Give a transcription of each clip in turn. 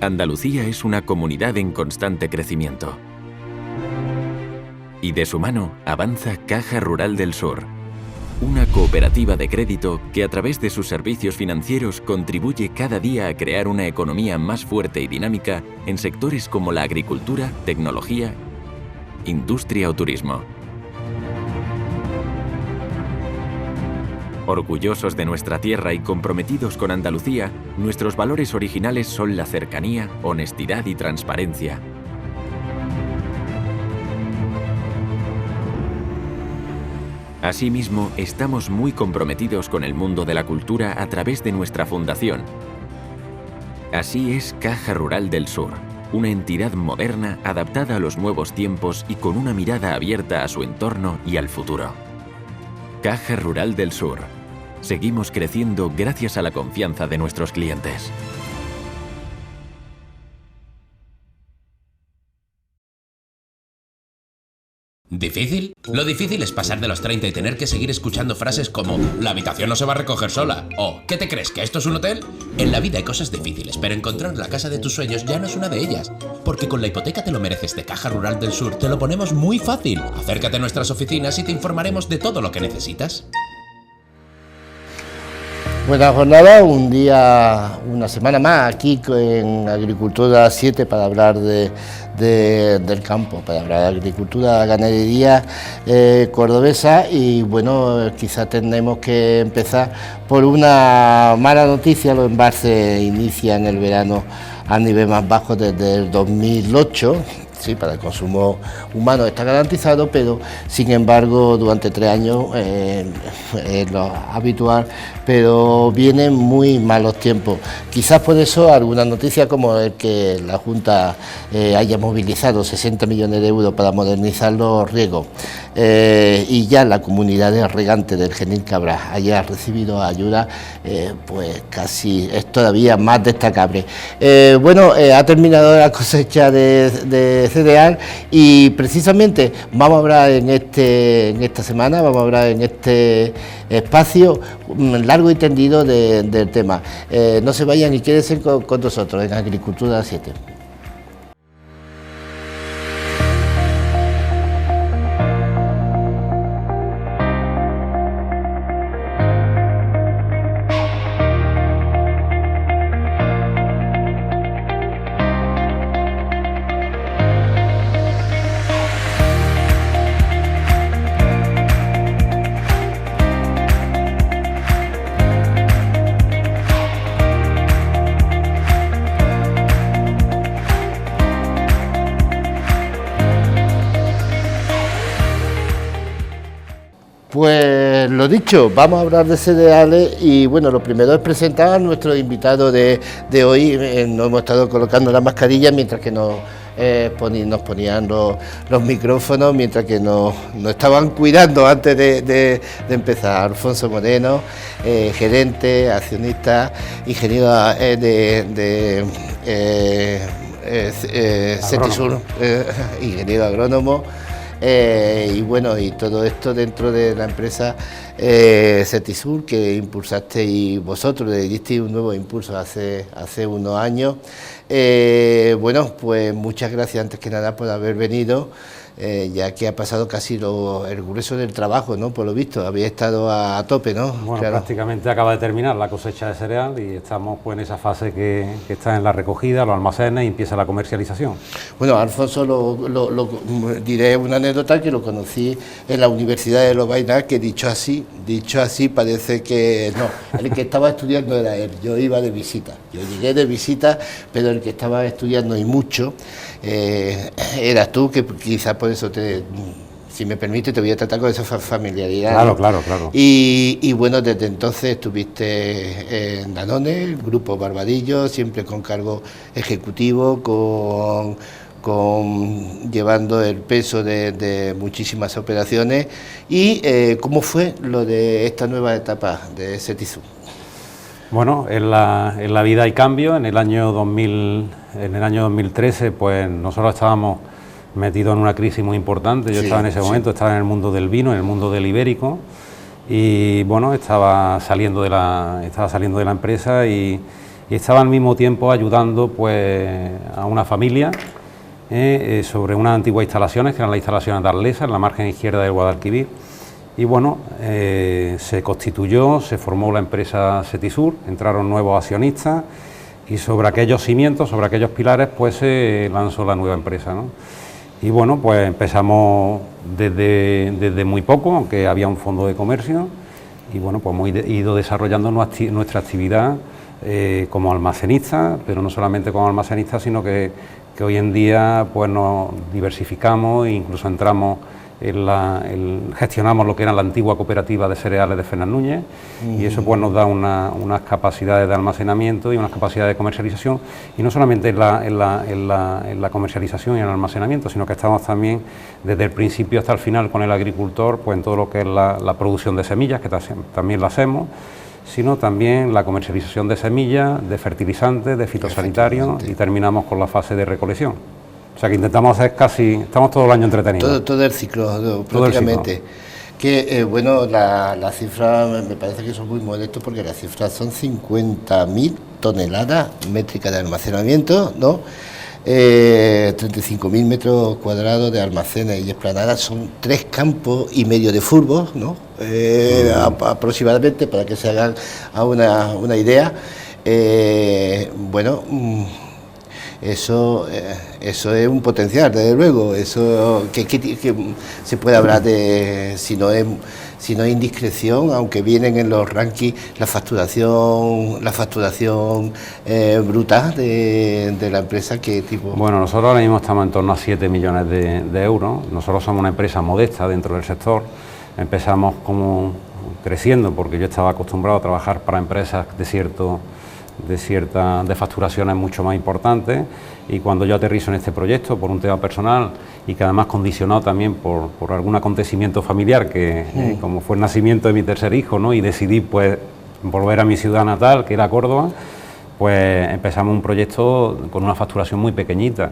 Andalucía es una comunidad en constante crecimiento. Y de su mano avanza Caja Rural del Sur, una cooperativa de crédito que a través de sus servicios financieros contribuye cada día a crear una economía más fuerte y dinámica en sectores como la agricultura, tecnología, industria o turismo. Orgullosos de nuestra tierra y comprometidos con Andalucía, nuestros valores originales son la cercanía, honestidad y transparencia. Asimismo, estamos muy comprometidos con el mundo de la cultura a través de nuestra fundación. Así es Caja Rural del Sur, una entidad moderna adaptada a los nuevos tiempos y con una mirada abierta a su entorno y al futuro. Caja Rural del Sur. Seguimos creciendo gracias a la confianza de nuestros clientes. ¿Difícil? Lo difícil es pasar de los 30 y tener que seguir escuchando frases como «la habitación no se va a recoger sola» o «¿qué te crees, que esto es un hotel?». En la vida hay cosas difíciles, pero encontrar la casa de tus sueños ya no es una de ellas. Porque con la hipoteca Te lo mereces de Caja Rural del Sur te lo ponemos muy fácil. Acércate a nuestras oficinas y te informaremos de todo lo que necesitas. Buena jornada, un día, una semana más aquí en Agricultura 7 para hablar del campo, para hablar de agricultura, ganadería cordobesa y bueno, quizás tenemos que empezar por una mala noticia. Los embalses inician el verano a nivel más bajo desde el 2008. Sí, para el consumo humano está garantizado, pero sin embargo durante 3 años es lo habitual, pero vienen muy malos tiempos. Quizás por eso alguna noticia como el que la Junta haya movilizado 60 millones de euros para modernizar los riegos y ya la comunidad de regantes del Genil Cabra haya recibido ayuda, pues casi es todavía más destacable. Bueno, ha terminado la cosecha de cereal y precisamente vamos a hablar en esta semana, vamos a hablar en este espacio largo y tendido del tema. No se vayan y quédense con nosotros en Agricultura 7. Pues lo dicho, vamos a hablar de cereales y bueno, lo primero es presentar a nuestro invitado de hoy. Nos hemos estado colocando la mascarilla mientras que nos ponían los micrófonos, mientras que nos estaban cuidando antes de empezar. Alfonso Moreno, gerente, accionista, ingeniero de Cetisur, ingeniero agrónomo. Y bueno, y todo esto dentro de la empresa Cetisur, que impulsasteis vosotros, le disteis un nuevo impulso hace unos años. Bueno, pues muchas gracias antes que nada por haber venido, ya que ha pasado casi el grueso del trabajo, ¿no? Por lo visto, habéis estado a tope, ¿no? Bueno, claro. Prácticamente acaba de terminar la cosecha de cereal y estamos pues en esa fase que está en la recogida, los almacenes y empieza la comercialización. Bueno, Alfonso, diré una anécdota que lo conocí en la Universidad de Lovaina, que dicho así parece que no, el que estaba estudiando era él, yo iba de visita, yo llegué de visita, pero el que estaba estudiando y mucho eras tú, que quizás por eso si me permite, te voy a tratar con esa familiaridad. Claro. Y bueno, desde entonces estuviste en Danone, el grupo Barbadillo, siempre con cargo ejecutivo, llevando el peso de muchísimas operaciones. ¿Y cómo fue lo de esta nueva etapa de Cetisur? Bueno, en la vida hay cambio. En el año 2013, pues nosotros estábamos metidos en una crisis muy importante. Yo estaba en ese momento, estaba en el mundo del vino, en el mundo del ibérico, y bueno, estaba saliendo de la empresa y y estaba al mismo tiempo ayudando pues a una familia sobre unas antiguas instalaciones, que eran las instalaciones de Arlesa, en la margen izquierda del Guadalquivir. Y bueno, se constituyó, se formó la empresa Setisur, entraron nuevos accionistas y sobre aquellos cimientos, sobre aquellos pilares, pues se lanzó la nueva empresa, ¿no? Y bueno, pues empezamos desde muy poco, aunque había un fondo de comercio, y bueno, pues hemos ido desarrollando nuestra actividad como almacenistas, pero no solamente como almacenistas, sino que hoy en día pues nos diversificamos e incluso entramos gestionamos lo que era la antigua cooperativa de cereales de Fernández Núñez, y eso pues nos da unas capacidades de almacenamiento y unas capacidades de comercialización, y no solamente en la comercialización y en el almacenamiento, sino que estamos también desde el principio hasta el final con el agricultor, pues en todo lo que es la producción de semillas, que también la hacemos, sino también la comercialización de semillas, de fertilizantes, de fitosanitarios, y terminamos con la fase de recolección. O sea que intentamos hacer estamos todo el año entretenidos. Todo el ciclo, prácticamente. Que bueno, la cifra me parece que son muy modestos, porque las cifras son 50.000 toneladas métricas de almacenamiento, ¿no? 35.000 metros cuadrados de almacenes y esplanadas, son 3 campos y medio de fútbol, ¿no? Aproximadamente, para que se hagan a una idea. Bueno, eso es un potencial, desde luego. Eso que se puede hablar de, si no es indiscreción, aunque vienen en los rankings, la facturación bruta de la empresa. ¿Qué tipo? Bueno, nosotros ahora mismo estamos en torno a 7 millones de euros. Nosotros somos una empresa modesta dentro del sector. Empezamos como creciendo, porque yo estaba acostumbrado a trabajar para empresas de facturaciones mucho más importantes, y cuando yo aterrizo en este proyecto por un tema personal, y que además condicionado también por algún acontecimiento familiar, que como fue el nacimiento de mi tercer hijo, ¿no? Y decidí pues volver a mi ciudad natal, que era Córdoba, pues empezamos un proyecto con una facturación muy pequeñita.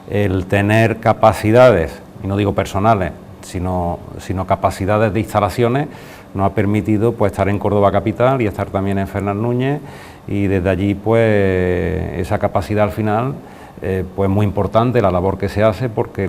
El tener capacidades, y no digo personales, sino capacidades de instalaciones, nos ha permitido pues estar en Córdoba capital y estar también en Fernández Núñez, y desde allí pues esa capacidad al final pues muy importante la labor que se hace, porque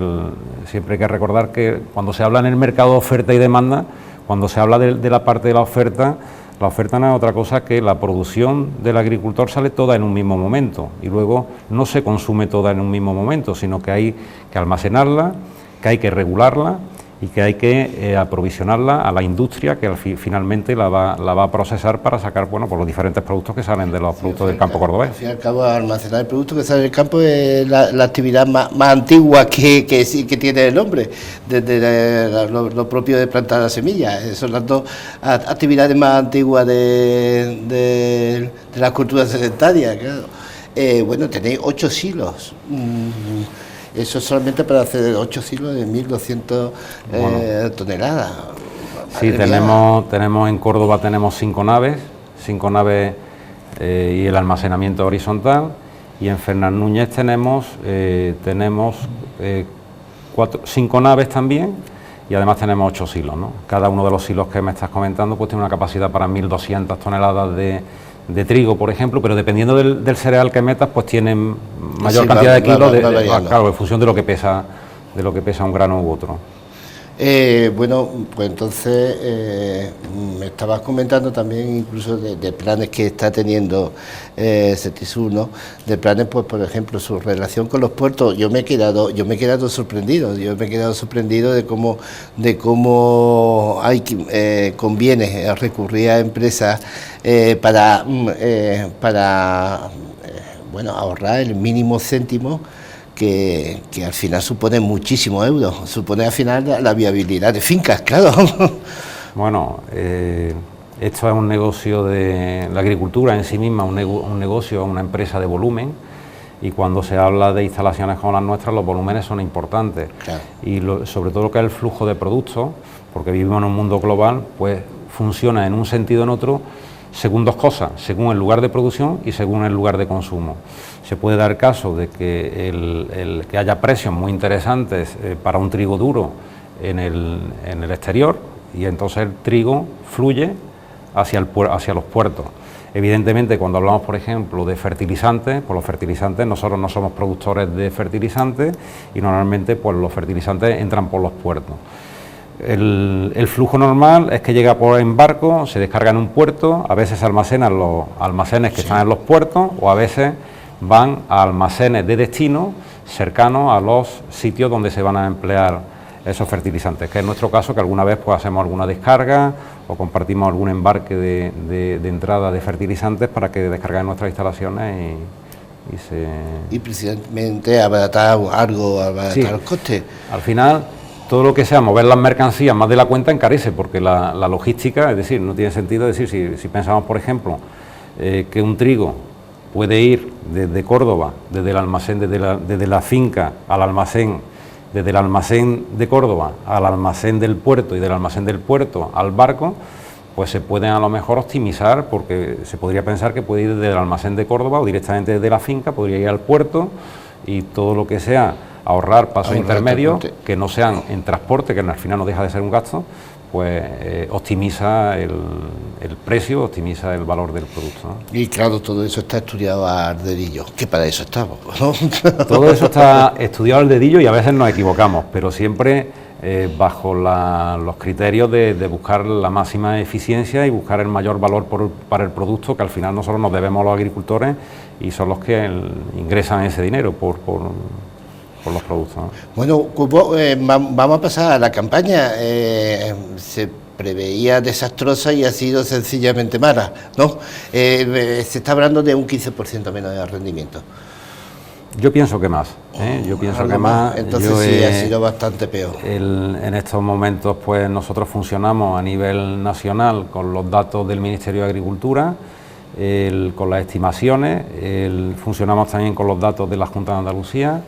siempre hay que recordar que cuando se habla en el mercado de oferta y demanda, cuando se habla de la parte de la oferta no es otra cosa que la producción del agricultor sale toda en un mismo momento, y luego no se consume toda en un mismo momento, sino que hay que almacenarla, que hay que regularla, y que hay que aprovisionarla a la industria, que finalmente la va a procesar para sacar, bueno, pues los diferentes productos que salen de los productos del campo cordobés. Al fin y al cabo, almacenar el producto que sale del campo es la actividad más antigua que tiene el hombre, desde lo propio de plantar la semilla. Son las dos actividades más antiguas de las culturas sedentarias, claro. Bueno, tenéis 8 silos. Eso solamente para hacer 8 silos de 1.200 toneladas. Sí, tenemos en Córdoba tenemos 5 naves y el almacenamiento horizontal, y en Fernández Núñez tenemos 5 naves también, y además tenemos 8 silos, ¿no? Cada uno de los silos que me estás comentando pues tiene una capacidad para 1.200 toneladas de trigo, por ejemplo, pero dependiendo del cereal que metas, pues tienen mayor cantidad de kilos, claro, en función de lo que pesa un grano u otro. Bueno, pues entonces me estabas comentando también incluso de planes que está teniendo Setisur, ¿no? De planes, pues por ejemplo, su relación con los puertos. Yo me he quedado sorprendido de cómo conviene recurrir a empresas para ahorrar el mínimo céntimo, que al final supone muchísimos euros, supone al final la viabilidad de fincas, claro. Bueno, esto es un negocio de la agricultura en sí misma, un negocio, una empresa de volumen, y cuando se habla de instalaciones como las nuestras, los volúmenes son importantes, claro. Y sobre todo lo que es el flujo de productos, porque vivimos en un mundo global, pues funciona en un sentido o en otro, según dos cosas, según el lugar de producción y según el lugar de consumo. Se puede dar caso de que que haya precios muy interesantes para un trigo duro en el exterior, y entonces el trigo fluye hacia los puertos. Evidentemente, cuando hablamos, por ejemplo, de fertilizantes, pues los fertilizantes, nosotros no somos productores de fertilizantes y normalmente pues los fertilizantes entran por los puertos. El flujo normal es que llega en barco, se descarga en un puerto, a veces se almacenan los almacenes que están en los puertos o a veces van a almacenes de destino cercanos a los sitios donde se van a emplear esos fertilizantes, que es nuestro caso, que alguna vez pues hacemos alguna descarga o compartimos algún embarque de entrada de fertilizantes para que descarguen nuestras instalaciones y precisamente abaratar los costes. Al final, todo lo que sea mover las mercancías más de la cuenta encarece, porque la logística, es decir, no tiene sentido decir, si pensamos, por ejemplo, que un trigo puede ir desde Córdoba, desde el almacén, desde la finca al almacén, desde el almacén de Córdoba al almacén del puerto y del almacén del puerto al barco, pues se pueden a lo mejor optimizar, porque se podría pensar que puede ir desde el almacén de Córdoba o directamente desde la finca, podría ir al puerto y todo lo que sea ahorrar pasos intermedios que no sean en transporte, que al final no deja de ser un gasto, pues optimiza el precio, optimiza el valor del producto, ¿no? Y claro, todo eso está estudiado al dedillo, que para eso estamos, ¿no? Todo eso está estudiado al dedillo y a veces nos equivocamos, pero siempre bajo los criterios de buscar la máxima eficiencia y buscar el mayor valor para el producto, que al final nosotros nos debemos a los agricultores y son los que ingresan ese dinero por los productos, ¿no? Bueno, vamos a pasar a la campaña. Se preveía desastrosa y ha sido sencillamente mala, ¿no? Se está hablando de un 15% menos de rendimiento. Yo pienso que más, yo pienso que más. Entonces sí, ha sido bastante peor. En estos momentos, pues nosotros funcionamos a nivel nacional con los datos del Ministerio de Agricultura, con las estimaciones, funcionamos también con los datos de la Junta de Andalucía,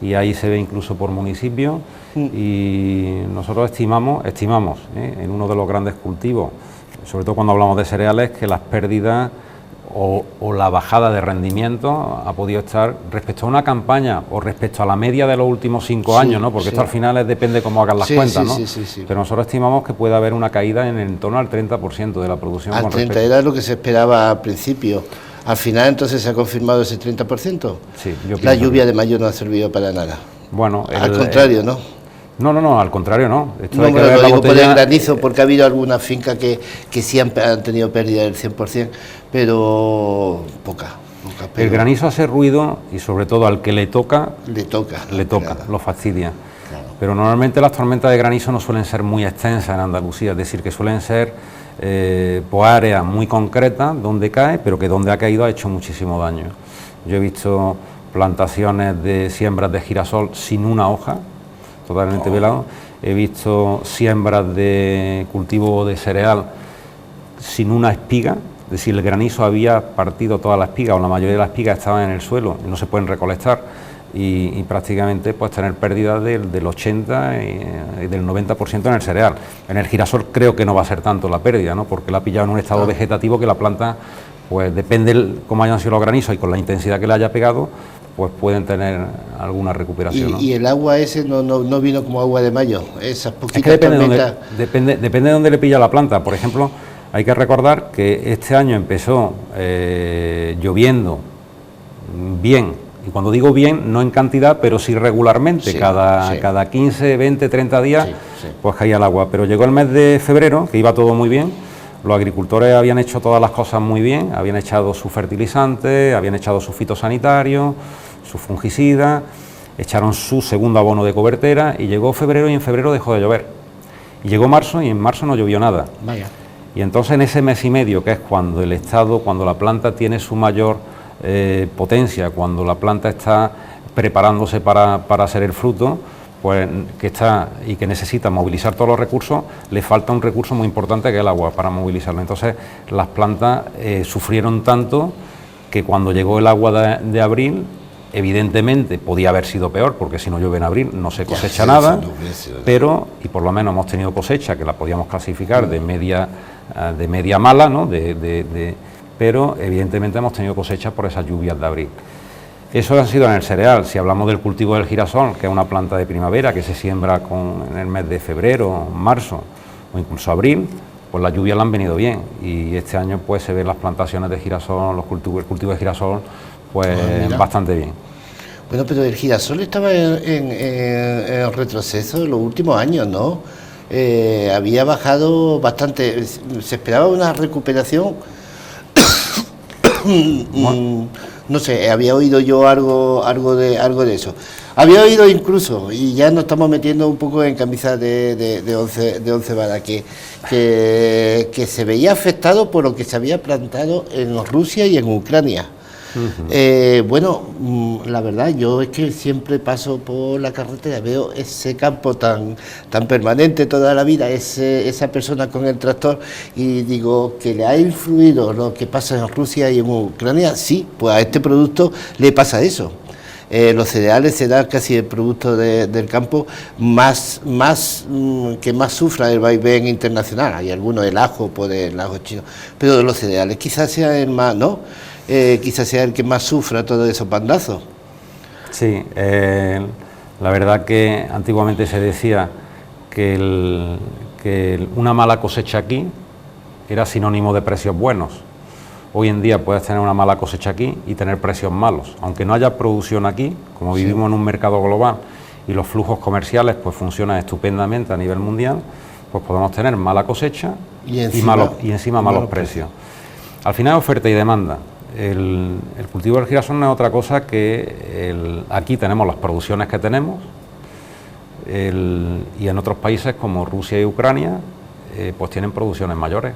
y ahí se ve incluso por municipio, y nosotros estimamos en uno de los grandes cultivos, sobre todo cuando hablamos de cereales, que las pérdidas o la bajada de rendimiento ha podido estar respecto a una campaña o respecto a la media de los últimos 5 años, ¿no? Porque esto al final depende cómo hagan las cuentas, ¿no? Pero nosotros estimamos que puede haber una caída en torno al 30% de la producción. Al 30% era lo que se esperaba al principio. Al final entonces se ha confirmado ese 30%. Sí, la lluvia de mayo no ha servido para nada. Bueno, al contrario, ¿no? No, al contrario, no. Esto hay que ver lo digo por el granizo, porque ha habido algunas fincas que sí han tenido pérdida del 100%, pero poca. El granizo hace ruido y sobre todo al que le toca, lo fastidia. Claro. Pero normalmente las tormentas de granizo no suelen ser muy extensas en Andalucía, es decir, que suelen ser por áreas muy concretas donde cae, pero que donde ha caído ha hecho muchísimo daño. Yo he visto plantaciones de siembras de girasol sin una hoja, totalmente pelado. He visto siembras de cultivo de cereal sin una espiga, es decir, el granizo había partido toda la espiga, o la mayoría de las espigas estaban en el suelo y no se pueden recolectar, y prácticamente pues tener pérdidas del 80 y del 90% en el cereal. En el girasol creo que no va a ser tanto la pérdida, ¿no? Porque la ha pillado en un estado vegetativo que la planta, pues depende cómo hayan sido los granizos y con la intensidad que le haya pegado, pues pueden tener alguna recuperación, ¿no? Y el agua ese no vino como agua de mayo, esas poquitas tormentas. Depende de dónde le pilla la planta. Por ejemplo, hay que recordar que este año empezó lloviendo bien, y cuando digo bien, no en cantidad, pero sí regularmente, cada 15, 20, 30 días, pues caía el agua. Pero llegó el mes de febrero, que iba todo muy bien. Los agricultores habían hecho todas las cosas muy bien, habían echado sus fertilizantes, habían echado sus fitosanitarios, sus fungicidas, echaron su segundo abono de cobertera, y llegó febrero y en febrero dejó de llover. Y llegó marzo y en marzo no llovió nada. Vaya. Y entonces en ese mes y medio, que es cuando cuando la planta tiene su mayor potencia, cuando la planta está preparándose para hacer el fruto, pues que necesita movilizar todos los recursos, le falta un recurso muy importante que es el agua para movilizarlo. Entonces las plantas sufrieron tanto que cuando llegó el agua de abril, evidentemente podía haber sido peor, porque si no llueve en abril no se cosecha nada, pero, y por lo menos hemos tenido cosecha que la podíamos clasificar de media mala, ¿no? Pero evidentemente hemos tenido cosecha por esas lluvias de abril. Eso ha sido en el cereal. Si hablamos del cultivo del girasol, que es una planta de primavera que se siembra en el mes de febrero, marzo o incluso abril, pues las lluvias le han venido bien, y este año pues se ven las plantaciones de girasol, el cultivo de girasol, pues bastante bien. Bueno, pero el girasol estaba en retroceso en los últimos años, ¿no? Había bajado bastante, se esperaba una recuperación. No sé, había oído yo algo de eso. Había oído incluso, y ya nos estamos metiendo un poco en camisa de once varas, que se veía afectado por lo que se había plantado en Rusia y en Ucrania. Bueno, la verdad, yo es que siempre paso por la carretera, veo ese campo tan permanente toda la vida, esa persona con el tractor, y digo, ¿que le ha influido lo que pasa en Rusia y en Ucrania? Sí, pues a este producto le pasa eso. Los cereales será casi el producto del campo que más sufra el vaivén internacional. Hay algunos, el ajo chino, pero de los cereales quizás sea el más, ¿no? Quizás sea el que más sufra todos esos bandazos. Sí, la verdad que antiguamente se decía que una mala cosecha aquí era sinónimo de precios buenos. Hoy en día puedes tener una mala cosecha aquí y tener precios malos. Aunque no haya producción aquí, como vivimos en un mercado global y los flujos comerciales pues funcionan estupendamente a nivel mundial, pues podemos tener mala cosecha y encima malos precios. Al final, oferta y demanda. El cultivo del girasol no es otra cosa que aquí tenemos las producciones que tenemos, y en otros países como Rusia y Ucrania pues tienen producciones mayores,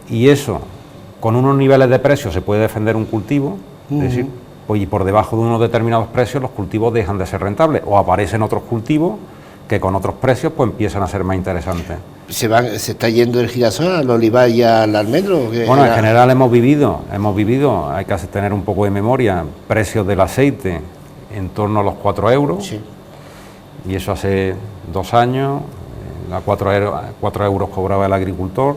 y eso con unos niveles de precios se puede defender un cultivo, es decir, pues, y por debajo de unos determinados precios los cultivos dejan de ser rentables, o aparecen otros cultivos que con otros precios pues empiezan a ser más interesantes. ¿Se está yendo el girasol al olivar y al almendro? Bueno, en general hemos vivido, hay que tener un poco de memoria, precios del aceite en torno a los 4 euros, sí. Y eso hace 2 años, a 4 euros cobraba el agricultor,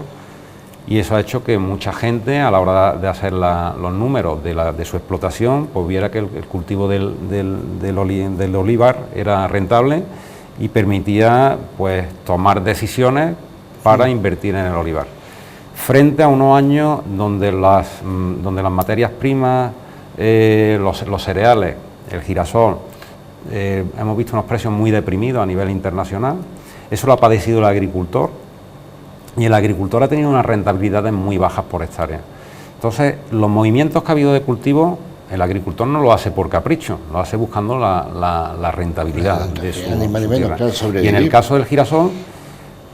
y eso ha hecho que mucha gente, a la hora de hacer los números de su explotación, pues viera que el cultivo del olivar era rentable y permitía pues tomar decisiones para invertir en el olivar. Frente a unos años donde las materias primas, los cereales, el girasol, hemos visto unos precios muy deprimidos a nivel internacional. Eso lo ha padecido el agricultor, y el agricultor ha tenido unas rentabilidades muy bajas por hectárea. Entonces, los movimientos que ha habido de cultivo, el agricultor no lo hace por capricho, lo hace buscando la rentabilidad de su tierra. Y en el caso del girasol,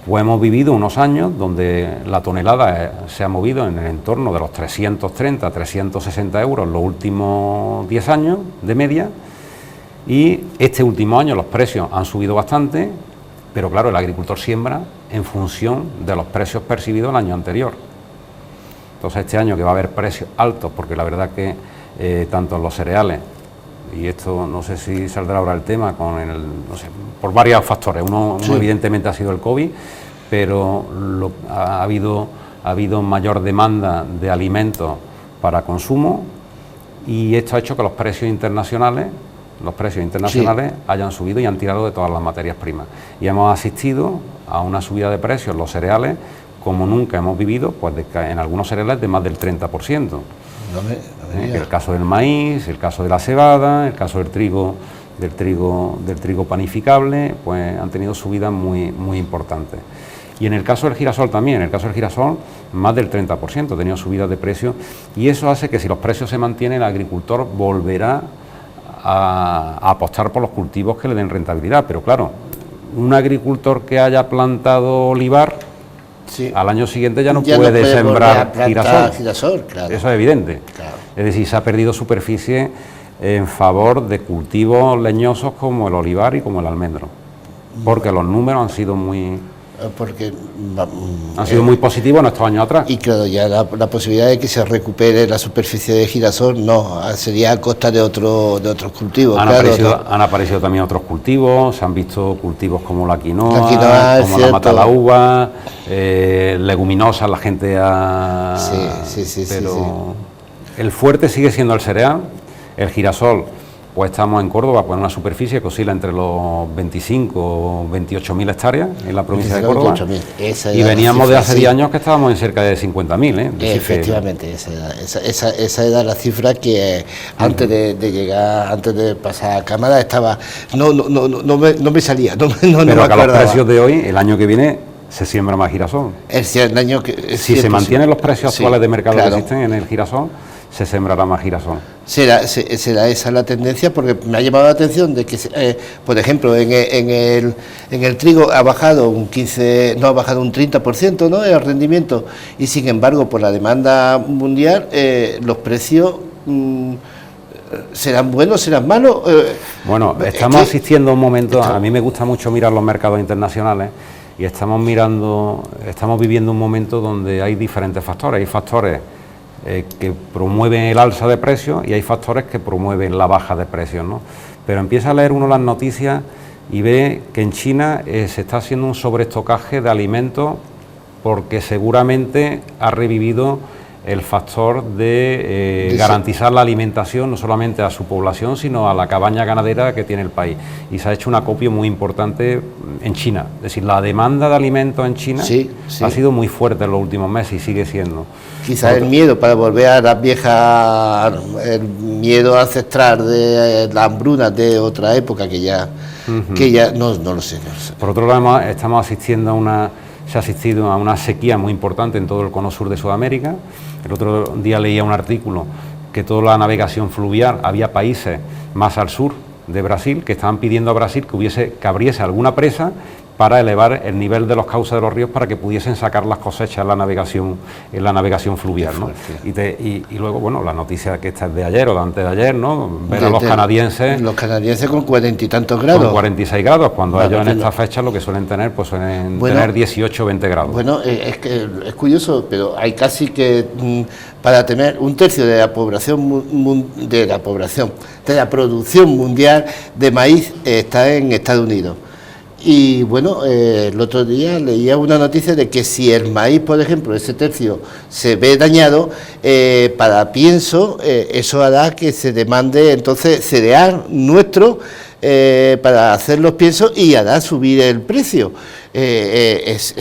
pues hemos vivido unos años donde la tonelada se ha movido en el entorno de los 330, 360 euros en los últimos 10 años de media, y este último año los precios han subido bastante, pero claro, el agricultor siembra en función de los precios percibidos el año anterior. Entonces este año, que va a haber precios altos, porque la verdad que tanto en los cereales, y esto no sé si saldrá ahora el tema, por varios factores. Uno evidentemente ha sido el COVID, pero ha habido mayor demanda de alimentos para consumo, y esto ha hecho que los precios internacionales hayan subido y han tirado de todas las materias primas. Y hemos asistido a una subida de precios en los cereales como nunca hemos vivido, pues en algunos cereales de más del 30%. El caso del maíz, el caso de la cebada, el caso del trigo panificable, pues han tenido subidas muy importantes. Y en el caso del girasol también, más del 30% ha tenido subidas de precio, y eso hace que si los precios se mantienen, el agricultor volverá a apostar por los cultivos que le den rentabilidad. Pero claro, un agricultor que haya plantado olivar, al año siguiente ya no puede sembrar girasol, claro. Eso es evidente. Claro. Es decir, se ha perdido superficie en favor de cultivos leñosos como el olivar y como el almendro, porque los números han sido muy positivos en estos años atrás. Y claro, ya la posibilidad de que se recupere la superficie de girasol sería a costa de otros cultivos. Han aparecido también otros cultivos, se han visto cultivos como la quinoa como la mata la uva, leguminosas, la gente pero el fuerte sigue siendo el cereal. El girasol pues estamos en Córdoba, pues en una superficie que oscila entre los 25 o 28.000 hectáreas en la provincia de Córdoba. Y veníamos de hace 10 años que estábamos en cerca de 50.000. Efectivamente, esa era la cifra que antes de llegar, antes de pasar a cámara, estaba no me salía, no pero me acá acordaba. Los precios de hoy, el año que viene, se siembra más girasol. El año que, si se mantienen los precios actuales de mercado claro, que existen en el girasol, se sembrará más girasol. Será esa la tendencia, porque me ha llamado la atención de que, por ejemplo, en el trigo ha bajado un 30%, ¿no?, el rendimiento, y sin embargo, por la demanda mundial, los precios ¿serán buenos, serán malos? Bueno, estamos asistiendo a un momento, a mí me gusta mucho mirar los mercados internacionales, y estamos viviendo un momento donde hay diferentes factores. Hay factores que promueven el alza de precios y hay factores que promueven la baja de precios, ¿no? Pero empieza a leer uno las noticias y ve que en China se está haciendo un sobreestocaje de alimentos porque seguramente ha revivido el factor de garantizar la alimentación no solamente a su población, sino a la cabaña ganadera que tiene el país. Y se ha hecho un acopio muy importante en China. Es decir, la demanda de alimentos en China ha sido muy fuerte en los últimos meses y sigue siendo. Quizás el miedo para volver a las viejas, el miedo ancestral de las hambrunas de otra época que ya no lo sé. Por otro lado, estamos asistiendo se ha asistido a una sequía muy importante en todo el cono sur de Sudamérica. El otro día leía un artículo que toda la navegación fluvial, había países más al sur de Brasil que estaban pidiendo a Brasil que abriese alguna presa para elevar el nivel de los cauces de los ríos para que pudiesen sacar las cosechas en la navegación fluvial, ¿no? Y luego, bueno, la noticia que esta es de ayer o de antes de ayer, ¿no? Ver a los canadienses con 40 y tantos grados. Con 46 grados, cuando ellos en esta fecha lo que suelen tener, pues suelen tener 18 o 20 grados. Bueno, es curioso, pero hay casi que, para tener un tercio de la producción mundial de maíz está en Estados Unidos. Y bueno, el otro día leía una noticia de que si el maíz, por ejemplo, ese tercio se ve dañado, para pienso, eso hará que se demande entonces cereal nuestro para hacer los piensos y hará subir el precio. Es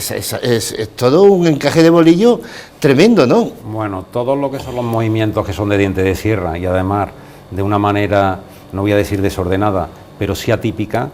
todo un encaje de bolillo tremendo, ¿no? Bueno, todo lo que son los movimientos que son de diente de sierra y además de una manera, no voy a decir desordenada, pero sí atípica,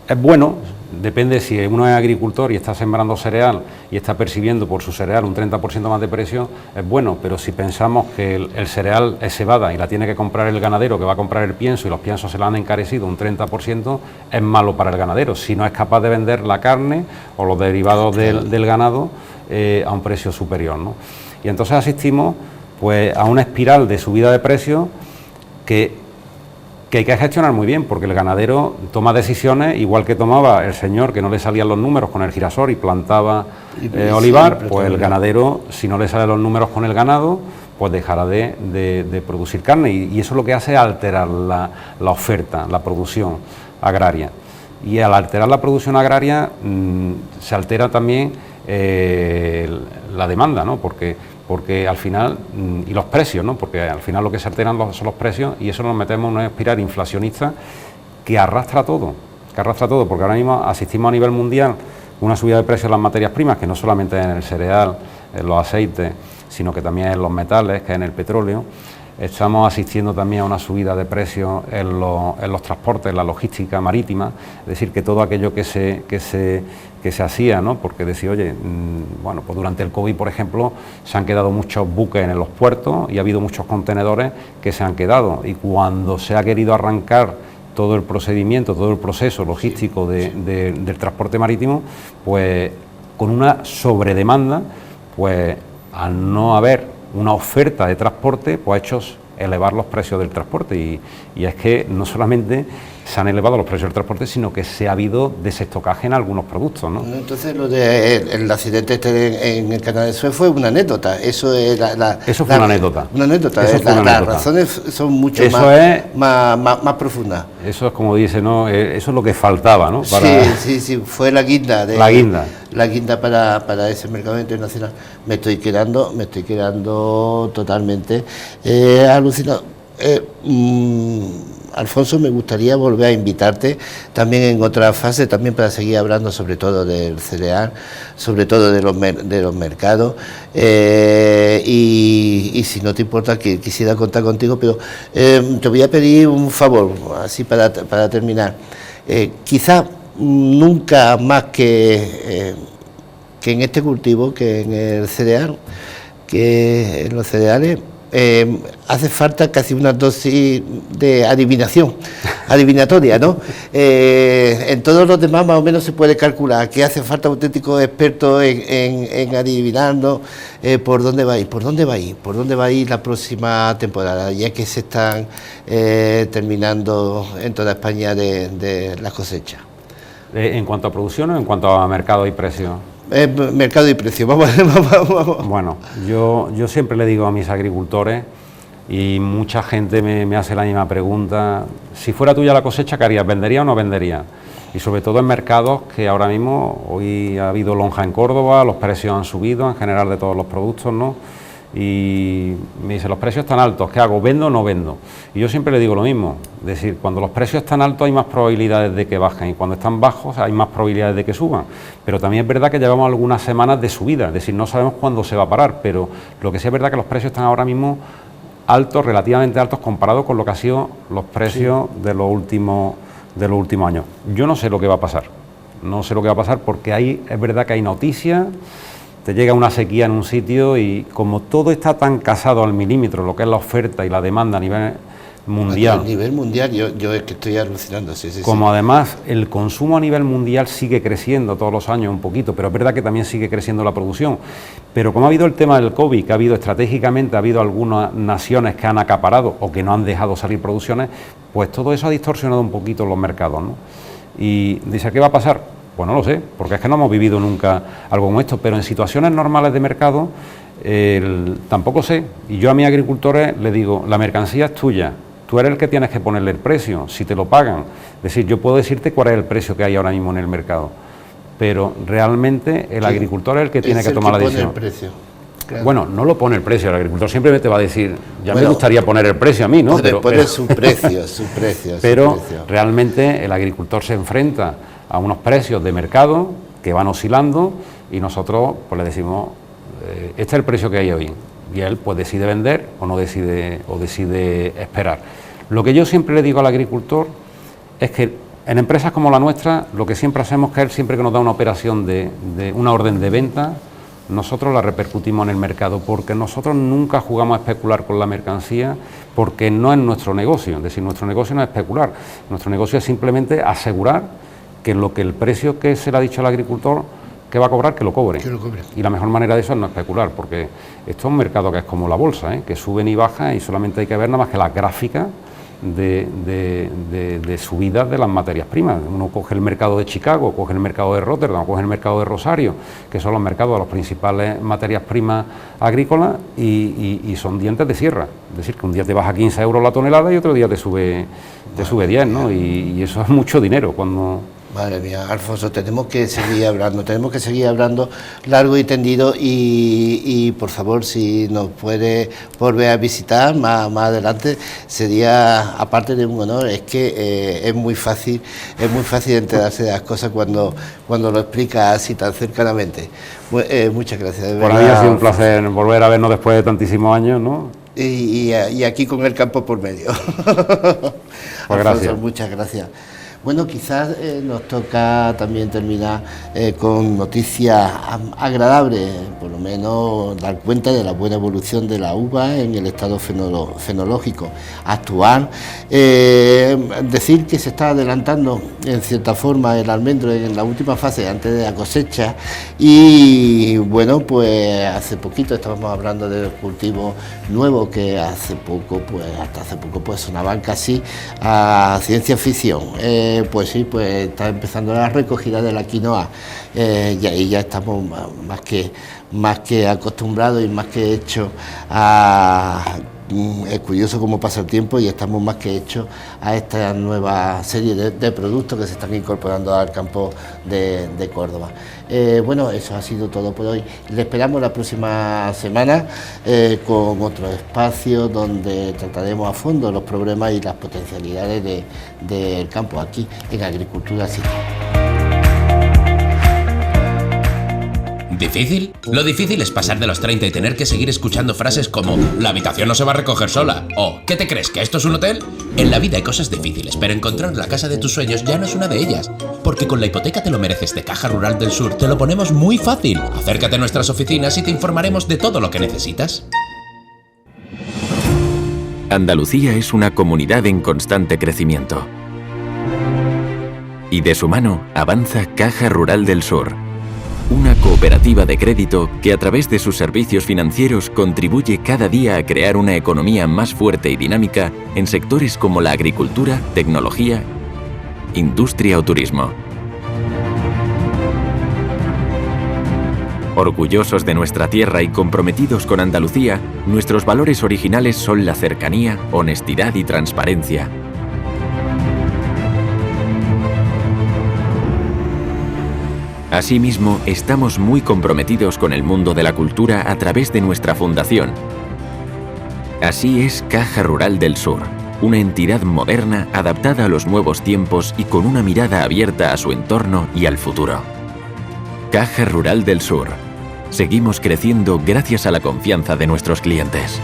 es bueno, depende si uno es agricultor y está sembrando cereal y está percibiendo por su cereal un 30% más de precio, es bueno, pero si pensamos que el cereal es cebada y la tiene que comprar el ganadero que va a comprar el pienso y los piensos se la han encarecido un 30%, es malo para el ganadero, si no es capaz de vender la carne o los derivados del ganado a un precio superior, ¿no? Y entonces asistimos pues a una espiral de subida de precios que hay que gestionar muy bien, porque el ganadero toma decisiones, igual que tomaba el señor que no le salían los números con el girasol y plantaba olivar, pues el ganadero, si no le salen los números con el ganado, pues dejará de producir carne, y eso lo que hace es alterar la oferta, la producción agraria. Y al alterar la producción agraria se altera también la demanda, ¿no? Porque al final, y los precios, ¿no? Porque al final lo que se alteran son los precios, y eso nos metemos en una espiral inflacionista que arrastra todo, porque ahora mismo asistimos a nivel mundial a una subida de precios en las materias primas, que no solamente en el cereal, en los aceites, sino que también en los metales, que en el petróleo. Estamos asistiendo también a una subida de precios en los transportes, en la logística marítima, es decir, que todo aquello que se hacía, ¿no? Porque decía, oye, bueno, pues durante el COVID, por ejemplo, se han quedado muchos buques en los puertos y ha habido muchos contenedores que se han quedado, y cuando se ha querido arrancar todo el procedimiento, todo el proceso logístico del transporte marítimo, pues con una sobredemanda, pues al no haber una oferta de transporte, pues ha hecho elevar los precios del transporte, y es que no solamente se han elevado los precios del transporte, sino que se ha habido desestocaje en algunos productos, ¿no? Entonces lo el accidente en el canal de Suez fue una anécdota, eso es eso fue una anécdota. Una anécdota, las razones son mucho más profundas. Eso es como dice, ¿no? Eso es lo que faltaba, ¿no? Sí, fue la guinda. La guinda para ese mercado internacional. Me estoy quedando totalmente alucinado. Alfonso, me gustaría volver a invitarte también en otra fase, también para seguir hablando sobre todo del cereal, sobre todo de los mercados, y si no te importa, que quisiera contar contigo, pero te voy a pedir un favor, así para terminar. Quizás nunca más que en este cultivo, que en el cereal, que en los cereales, hace falta casi una dosis de adivinatoria, ¿no? En todos los demás más o menos se puede calcular que hace falta auténticos expertos en adivinarnos por dónde va a ir la próxima temporada, ya que se están terminando en toda España de las cosechas. ¿En cuanto a producción o en cuanto a mercado y precio? Mercado y precio, vamos. Bueno, yo siempre le digo a mis agricultores, y mucha gente me hace la misma pregunta: si fuera tuya la cosecha, ¿qué harías? ¿Vendería o no vendería? Y sobre todo en mercados que ahora mismo, hoy ha habido lonja en Córdoba, los precios han subido en general de todos los productos, ¿no? Y me dice, los precios están altos, ¿qué hago? ¿Vendo o no vendo? Y yo siempre le digo lo mismo, es decir, cuando los precios están altos hay más probabilidades de que bajen, y cuando están bajos hay más probabilidades de que suban. Pero también es verdad que llevamos algunas semanas de subida, es decir, no sabemos cuándo se va a parar, pero lo que sí es verdad que los precios están ahora mismo altos, relativamente altos, comparado con lo que han sido los precios de los últimos años. Yo no sé lo que va a pasar, porque es verdad que hay noticias. Te llega una sequía en un sitio y como todo está tan casado al milímetro, lo que es la oferta y la demanda a nivel mundial. A nivel mundial, yo es que estoy alucinando, sí. Como además el consumo a nivel mundial sigue creciendo todos los años un poquito, pero es verdad que también sigue creciendo la producción. Pero como ha habido el tema del COVID, que ha habido estratégicamente, ha habido algunas naciones que han acaparado o que no han dejado salir producciones, pues todo eso ha distorsionado un poquito los mercados, ¿no? Y dice, ¿qué va a pasar? Pues no lo sé, porque es que no hemos vivido nunca algo como esto, pero en situaciones normales de mercado tampoco sé. Y yo a mis agricultores les digo, la mercancía es tuya, tú eres el que tienes que ponerle el precio, si te lo pagan. Es decir, yo puedo decirte cuál es el precio que hay ahora mismo en el mercado, pero realmente el agricultor es el que tiene que tomar la decisión. Pone el precio. Claro. Bueno, no lo pone el precio, el agricultor siempre te va a decir, me gustaría poner el precio a mí, ¿no? Pone su precio. Pero realmente el agricultor se enfrenta a unos precios de mercado que van oscilando y nosotros pues le decimos, este es el precio que hay hoy, y él pues decide vender o no decide esperar. Lo que yo siempre le digo al agricultor es que en empresas como la nuestra, lo que siempre hacemos es que él, siempre que nos da una operación de una orden de venta, nosotros la repercutimos en el mercado, porque nosotros nunca jugamos a especular con la mercancía, porque no es nuestro negocio. Es decir, nuestro negocio no es especular, nuestro negocio es simplemente asegurar que el precio que se le ha dicho al agricultor que va a cobrar, que lo cobre. Y la mejor manera de eso es no especular, porque esto es un mercado que es como la bolsa, que suben y bajan, y solamente hay que ver nada más que las gráficas de subidas de las materias primas. Uno coge el mercado de Chicago, coge el mercado de Rotterdam, coge el mercado de Rosario, que son los mercados de las principales materias primas agrícolas, y son dientes de sierra. Es decir, que un día te baja 15 euros la tonelada y otro día te sube 10, ¿no? Y eso es mucho dinero cuando... Madre mía, Alfonso, tenemos que seguir hablando largo y tendido, y por favor, si nos puede volver a visitar más adelante, sería, aparte de un honor, es que es muy fácil enterarse de las cosas cuando lo explica así tan cercanamente. Muchas gracias. De verdad, por mí ha sido un placer volver a vernos después de tantísimos años, ¿no? Y aquí con el campo por medio. Pues gracias. Alfonso, muchas gracias. Bueno, quizás nos toca también terminar con noticias agradables, por lo menos dar cuenta de la buena evolución de la uva en el estado fenológico actual. Decir que se está adelantando en cierta forma el almendro en la última fase antes de la cosecha, y bueno, pues hace poquito estábamos hablando del cultivo nuevo que hasta hace poco pues sonaban casi a ciencia ficción. Pues sí, pues está empezando la recogida de la quinoa, y ahí ya estamos más que acostumbrados y más que hechos a es curioso cómo pasa el tiempo y estamos más que hechos a esta nueva serie de productos que se están incorporando al campo de Córdoba. Bueno, eso ha sido todo por hoy. Le esperamos la próxima semana con otro espacio donde trataremos a fondo los problemas y las potencialidades del campo aquí en Agricultura 7. ¿Difícil? Lo difícil es pasar de los 30 y tener que seguir escuchando frases como «la habitación no se va a recoger sola» o «¿qué te crees, que esto es un hotel?». En la vida hay cosas difíciles, pero encontrar la casa de tus sueños ya no es una de ellas. Porque con la hipoteca Te lo mereces de Caja Rural del Sur te lo ponemos muy fácil. Acércate a nuestras oficinas y te informaremos de todo lo que necesitas. Andalucía es una comunidad en constante crecimiento. Y de su mano avanza Caja Rural del Sur, una cooperativa de crédito que a través de sus servicios financieros contribuye cada día a crear una economía más fuerte y dinámica en sectores como la agricultura, tecnología, industria o turismo. Orgullosos de nuestra tierra y comprometidos con Andalucía, nuestros valores originales son la cercanía, honestidad y transparencia. Asimismo, estamos muy comprometidos con el mundo de la cultura a través de nuestra fundación. Así es Caja Rural del Sur, una entidad moderna adaptada a los nuevos tiempos y con una mirada abierta a su entorno y al futuro. Caja Rural del Sur. Seguimos creciendo gracias a la confianza de nuestros clientes.